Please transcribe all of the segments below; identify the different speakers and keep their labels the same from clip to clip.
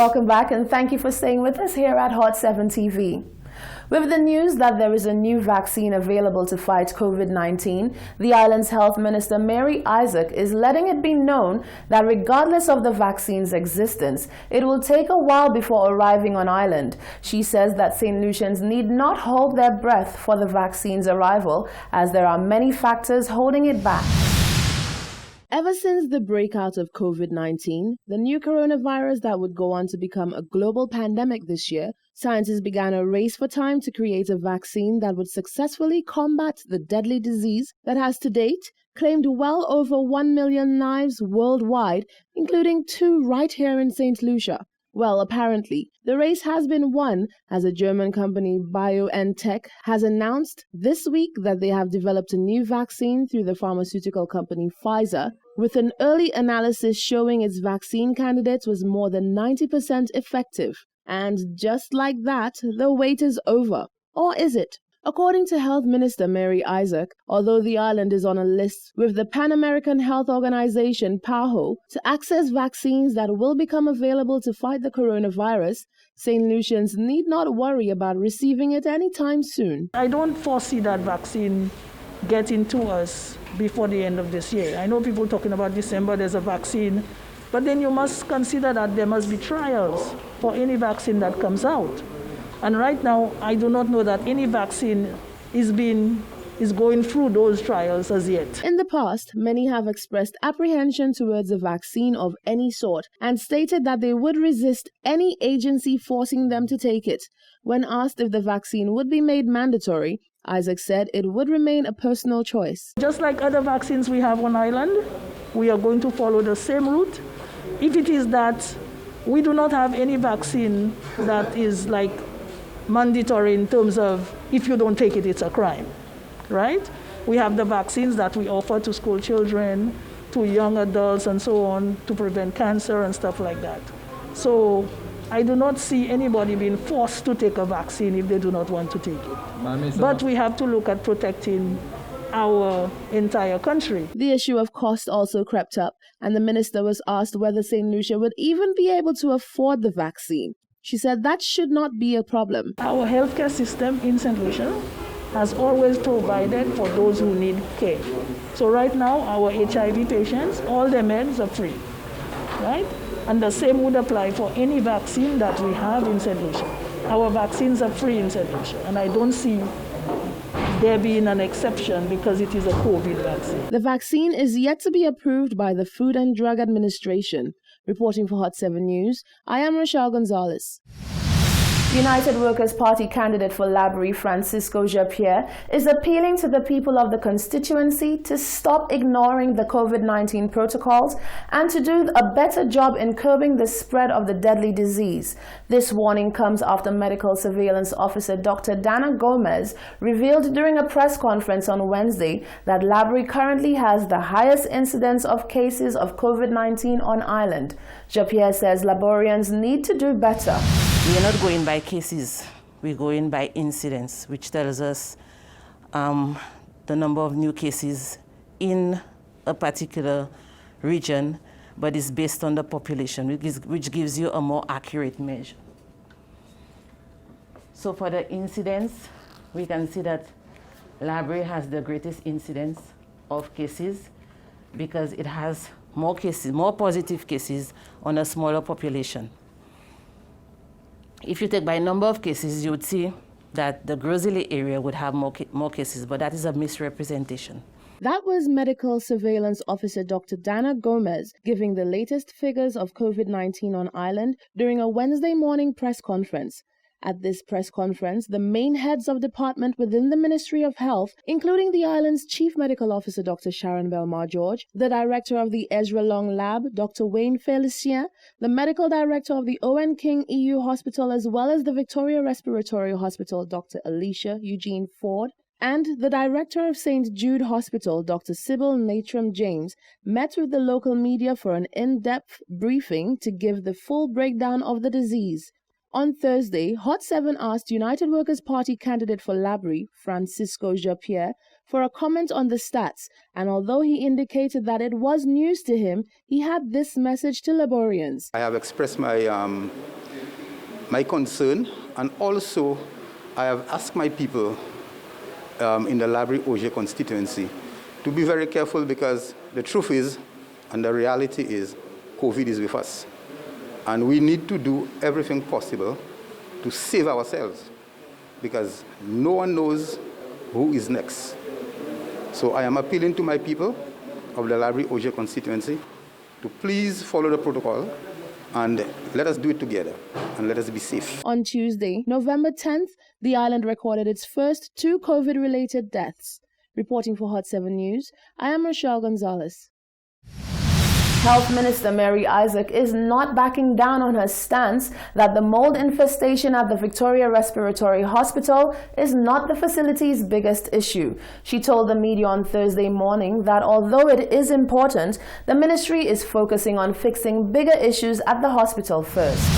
Speaker 1: Welcome back and thank you for staying with us here at Hot 7 TV. With the news that there is a new vaccine available to fight COVID-19, the island's health minister Mary Isaac is letting it be known that regardless of the vaccine's existence, it will take a while before arriving on island. She says that St. Lucians need not hold their breath for the vaccine's arrival, as there are many factors holding it back. Ever since the breakout of COVID-19, the new coronavirus that would go on to become a global pandemic this year, scientists began a race for time to create a vaccine that would successfully combat the deadly disease that has to date claimed well over 1 million lives worldwide, including 2 right here in St. Lucia. Well, apparently, the race has been won as a German company, BioNTech, has announced this week that they have developed a new vaccine through the pharmaceutical company Pfizer, with an early analysis showing its vaccine candidate was more than 90% effective. And just like that, the wait is over. Or is it? According to Health Minister Mary Isaac, although the island is on a list with the Pan American Health Organization, PAHO, to access vaccines that will become available to fight the coronavirus, St. Lucians need not worry about receiving it anytime soon.
Speaker 2: I don't foresee that vaccine getting to us before the end of this year. I know people talking about December, there's a vaccine, but then you must consider that there must be trials for any vaccine that comes out. And right now, I do not know that any vaccine is going through those trials as yet.
Speaker 1: In the past, many have expressed apprehension towards a vaccine of any sort and stated that they would resist any agency forcing them to take it. When asked if the vaccine would be made mandatory, Isaac said it would remain a personal choice.
Speaker 2: Just like other vaccines we have on island, we are going to follow the same route. If it is that we do not have any vaccine that is like mandatory in terms of if you don't take it, it's a crime, right? We have the vaccines that we offer to school children, to young adults and so on, to prevent cancer and stuff like that. So I do not see anybody being forced to take a vaccine if they do not want to take it. But we have to look at protecting our entire country.
Speaker 1: The issue of cost also crept up, and the minister was asked whether St. Lucia would even be able to afford the vaccine. She said that should not be a problem.
Speaker 2: Our healthcare system in St. Lucia has always provided for those who need care. So right now, our HIV patients, all their meds are free, right? And the same would apply for any vaccine that we have in St. Lucia. Our vaccines are free in St. Lucia, and I don't see there being an exception because it is a COVID vaccine.
Speaker 1: The vaccine is yet to be approved by the Food and Drug Administration. Reporting for Hot 7 News, I am Rochelle Gonzalez. United Workers' Party candidate for Labrie, Francisco Japierre, is appealing to the people of the constituency to stop ignoring the COVID-19 protocols and to do a better job in curbing the spread of the deadly disease. This warning comes after Medical Surveillance Officer Dr. Dana Gomez revealed during a press conference on Wednesday that Labrie currently has the highest incidence of cases of COVID-19 on island. Japierre says Laborians need to do better.
Speaker 3: We are not going by cases, we're going by incidents, which tells us the number of new cases in a particular region, but it's based on the population, which gives you a more accurate measure. So for the incidents, we can see that Labrie has the greatest incidence of cases because it has more cases, more positive cases on a smaller population. If you take by number of cases, you would see that the Groseley area would have more cases, but that is a misrepresentation.
Speaker 1: That was Medical Surveillance Officer Dr. Dana Gomez giving the latest figures of COVID-19 on island during a Wednesday morning press conference. At this press conference, the main heads of department within the Ministry of Health, including the island's Chief Medical Officer Dr. Sharon Belmar George, the Director of the Ezra Long Lab, Dr. Wayne Felicien, the Medical Director of the Owen King EU Hospital, as well as the Victoria Respiratory Hospital, Dr. Alicia Eugene Ford, and the Director of St. Jude Hospital, Dr. Sybil Natram James, met with the local media for an in-depth briefing to give the full breakdown of the disease. On Thursday, Hot 7 asked United Workers' Party candidate for Labrie, Francisco Japierre, for a comment on the stats, and although he indicated that it was news to him, he had this message to Laborians.
Speaker 4: I have expressed my concern, and also I have asked my people in the Labrie-Auger constituency to be very careful, because the truth is, and the reality is, COVID is with us. And we need to do everything possible to save ourselves, because no one knows who is next. So I am appealing to my people of the Labrie-Auger constituency to please follow the protocol and let us do it together and let us be safe.
Speaker 1: On Tuesday, November 10th, the island recorded its first 2 COVID-related deaths. Reporting for Hot 7 News, I am Rochelle Gonzalez. Health Minister Mary Isaac is not backing down on her stance that the mold infestation at the Victoria Respiratory Hospital is not the facility's biggest issue. She told the media on Thursday morning that although it is important, the ministry is focusing on fixing bigger issues at the hospital first.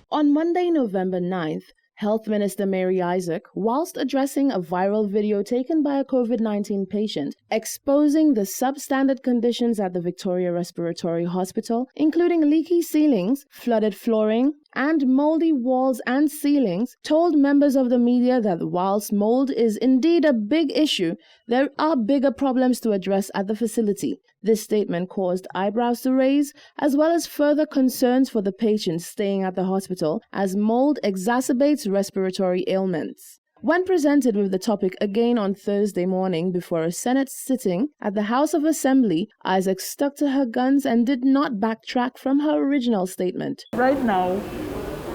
Speaker 1: On Monday, November 9th, Health Minister Mary Isaac, whilst addressing a viral video taken by a COVID-19 patient, exposing the substandard conditions at the Victoria Respiratory Hospital, including leaky ceilings, flooded flooring, and moldy walls and ceilings, told members of the media that whilst mold is indeed a big issue, there are bigger problems to address at the facility. This statement caused eyebrows to raise, as well as further concerns for the patients staying at the hospital, as mold exacerbates respiratory ailments. When presented with the topic again on Thursday morning before a Senate sitting at the House of Assembly, Isaac stuck to her guns and did not backtrack from her original statement.
Speaker 2: Right now,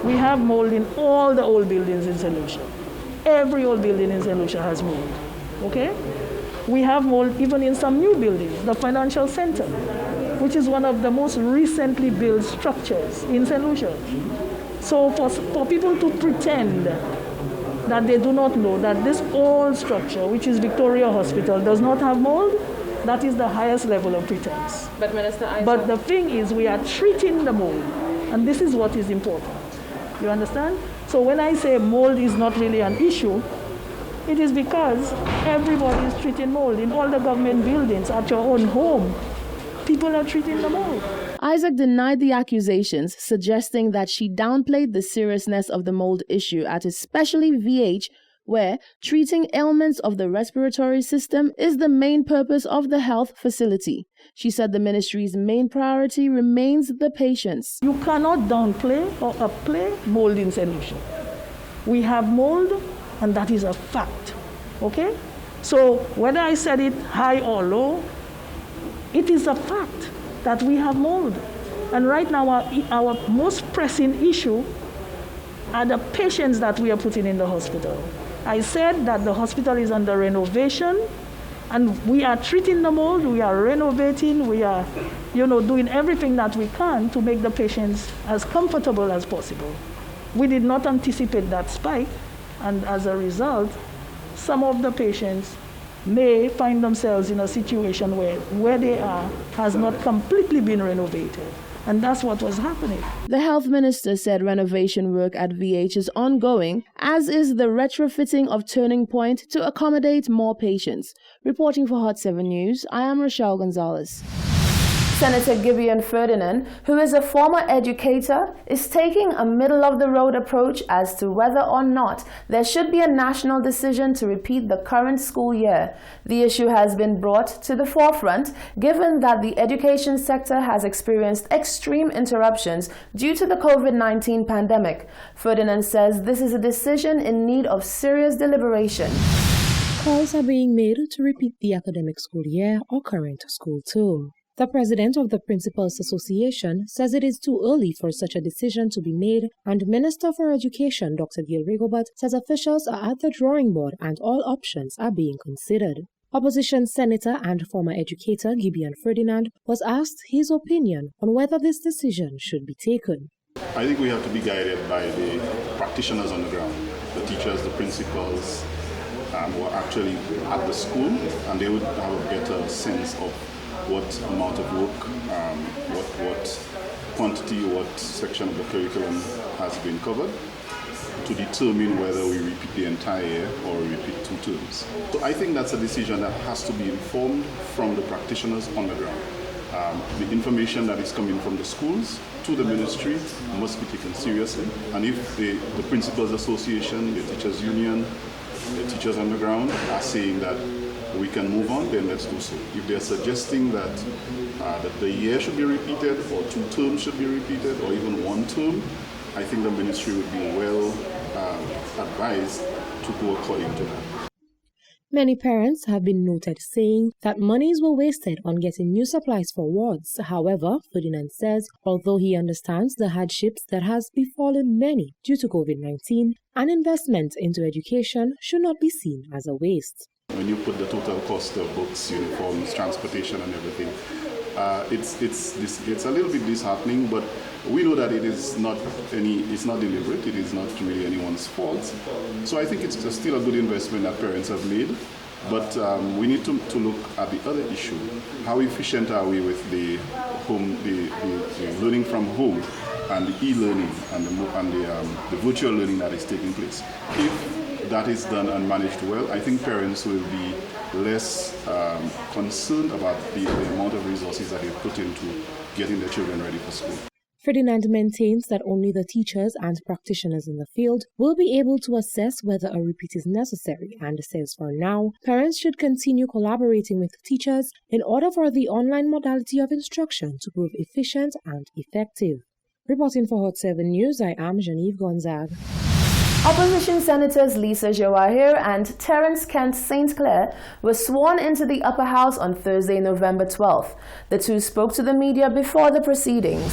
Speaker 2: we have mold in all the old buildings in St. Lucia. Every old building in St. Lucia has mold, okay? We have mold even in some new buildings, the Financial Center, which is one of the most recently built structures in St. Lucia. So for people to pretend that they do not know that this old structure, which is Victoria Hospital, does not have mold, that is the highest level of pretense.
Speaker 1: But Minister Isaac...
Speaker 2: But the thing is, we are treating the mold, and this is what is important. You understand? So when I say mold is not really an issue, it is because everybody is treating mold. In all the government buildings, at your own home, people are treating the mold.
Speaker 1: Isaac denied the accusations, suggesting that she downplayed the seriousness of the mold issue at especially VH, where treating ailments of the respiratory system is the main purpose of the health facility. She said the ministry's main priority remains the patients.
Speaker 2: You cannot downplay or upplay mold in St. Lucia. We have mold, and that is a fact, okay? So whether I said it high or low, it is a fact that we have mold. And right now, our most pressing issue are the patients that we are putting in the hospital. I said that the hospital is under renovation, and we are treating the mold, we are renovating, we are, doing everything that we can to make the patients as comfortable as possible. We did not anticipate that spike, and as a result, some of the patients may find themselves in a situation where they are has not completely been renovated. And that's what was happening.
Speaker 1: The health minister said renovation work at VH is ongoing, as is the retrofitting of Turning Point to accommodate more patients. Reporting for Hot 7 News, I am Rochelle Gonzalez. Senator Gideon Ferdinand, who is a former educator, is taking a middle-of-the-road approach as to whether or not there should be a national decision to repeat the current school year. The issue has been brought to the forefront, given that the education sector has experienced extreme interruptions due to the COVID-19 pandemic. Ferdinand says this is a decision in need of serious deliberation.
Speaker 5: Calls are being made to repeat the academic school year or current school term. The president of the Principals Association says it is too early for such a decision to be made, and Minister for Education Dr. Gail Rigobert says officials are at the drawing board and all options are being considered. Opposition Senator and former educator Gideon Ferdinand was asked his opinion on whether this decision should be taken.
Speaker 6: I think we have to be guided by the practitioners on the ground, the teachers, the principals who are actually at the school, and they would have a better sense of what amount of work, what quantity, what section of the curriculum has been covered. to determine whether we repeat the entire year or we repeat 2 terms. So I think that's a decision that has to be informed from the practitioners on the ground. The information that is coming from the schools to the ministry must be taken seriously. And if the Principals Association, the Teachers Union, the teachers on the ground are saying that we can move on, then let's do so. If they're suggesting that the year should be repeated, or 2 terms should be repeated, or even 1 term, I think the ministry would be well advised to go according to that.
Speaker 5: Many parents have been noted saying that monies were wasted on getting new supplies for wards. However, Ferdinand says, although he understands the hardships that has befallen many due to COVID-19, an investment into education should not be seen as a waste.
Speaker 6: When you put the total cost of books, uniforms, transportation and everything, it's a little bit disheartening, but we know that it's not deliberate, it is not really anyone's fault. So I think it's still a good investment that parents have made, but we need to look at the other issue. How efficient are we with the learning from home and the e-learning and the virtual learning that is taking place? If that is done and managed well, I think parents will be less concerned about the amount of resources that they put into getting their children ready for school.
Speaker 5: Ferdinand maintains that only the teachers and practitioners in the field will be able to assess whether a repeat is necessary, and says for now, parents should continue collaborating with teachers in order for the online modality of instruction to prove efficient and effective. Reporting for Hot 7 News, I am Genevieve Gonzague.
Speaker 1: Opposition Senators Lisa Jawahir and Terence Kent St. Clair were sworn into the Upper House on Thursday, November 12th. The two spoke to the media before the proceedings.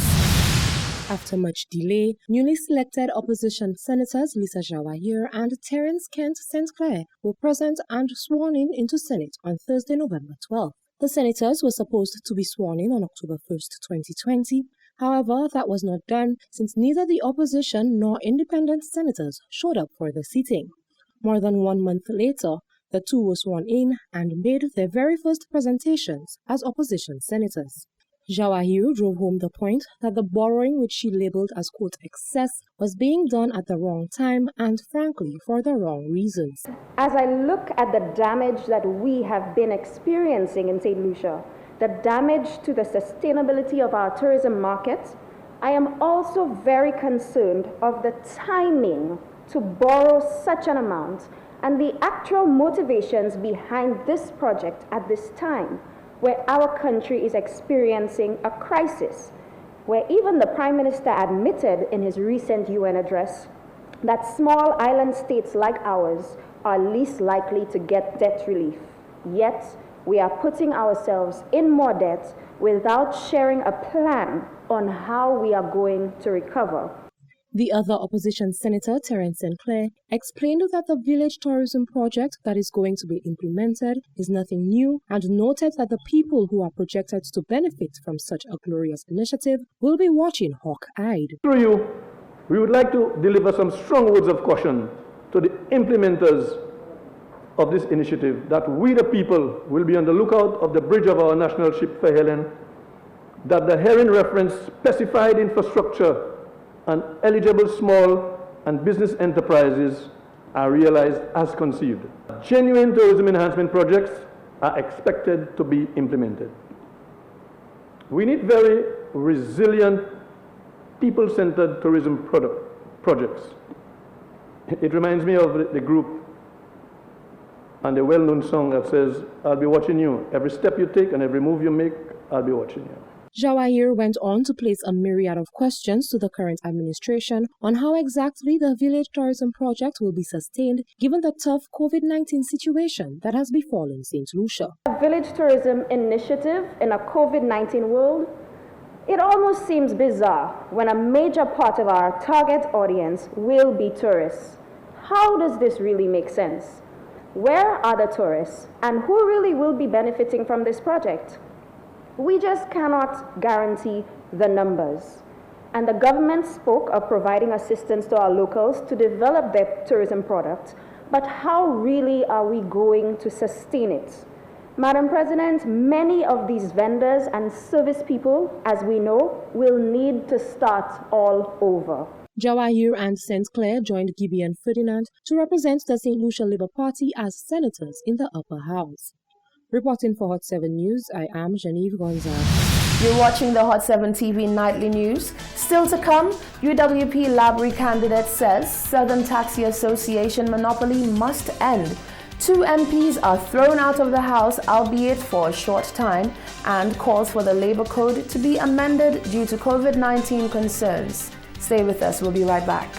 Speaker 5: After much delay, newly selected opposition senators Lisa Jawahir and Terence Kent St. Clair were present and sworn in into Senate on Thursday, November 12th. The senators were supposed to be sworn in on October 1st, 2020. However, that was not done since neither the opposition nor independent senators showed up for the sitting. More than 1 month later, the two were sworn in and made their very first presentations as opposition senators. Jawahir drove home the point that the borrowing, which she labeled as, quote, excess, was being done at the wrong time and, frankly, for the wrong reasons.
Speaker 7: As I look at the damage that we have been experiencing in St. Lucia, the damage to the sustainability of our tourism market, I am also very concerned of the timing to borrow such an amount and the actual motivations behind this project at this time, where our country is experiencing a crisis, where even the Prime Minister admitted in his recent UN address that small island states like ours are least likely to get debt relief. Yet, we are putting ourselves in more debt without sharing a plan on how we are going to recover.
Speaker 5: The other opposition senator, Terence St. Clair, explained that the village tourism project that is going to be implemented is nothing new and noted that the people who are projected to benefit from such a glorious initiative will be watching hawk-eyed.
Speaker 8: Through you, we would like to deliver some strong words of caution to the implementers of this initiative that we the people will be on the lookout of the bridge of our national ship for Helen, that the herein referenced specified infrastructure and eligible small and business enterprises are realized as conceived. Genuine tourism enhancement projects are expected to be implemented. We need very resilient, people-centered tourism projects. It reminds me of the group and the well-known song that says, I'll be watching you. Every step you take and every move you make, I'll be watching you.
Speaker 5: Jawahir went on to place a myriad of questions to the current administration on how exactly the village tourism project will be sustained given the tough COVID-19 situation that has befallen St. Lucia.
Speaker 7: A village tourism initiative in a COVID-19 world, it almost seems bizarre when a major part of our target audience will be tourists. How does this really make sense? Where are the tourists and who really will be benefiting from this project? We just cannot guarantee the numbers. And the government spoke of providing assistance to our locals to develop their tourism product, but how really are we going to sustain it? Madam President, many of these vendors and service people, as we know, will need to start all over.
Speaker 5: Jawahir and St. Clair joined Gibby and Ferdinand to represent the St. Lucia Labour Party as senators in the upper house. Reporting for Hot 7 News, I am Genevieve Gonzalez.
Speaker 1: You're watching the Hot 7 TV Nightly News. Still to come, UWP Labrie candidate says Southern Taxi Association monopoly must end. 2 MPs are thrown out of the House, albeit for a short time, and calls for the Labour Code to be amended due to COVID-19 concerns. Stay with us, we'll be right back.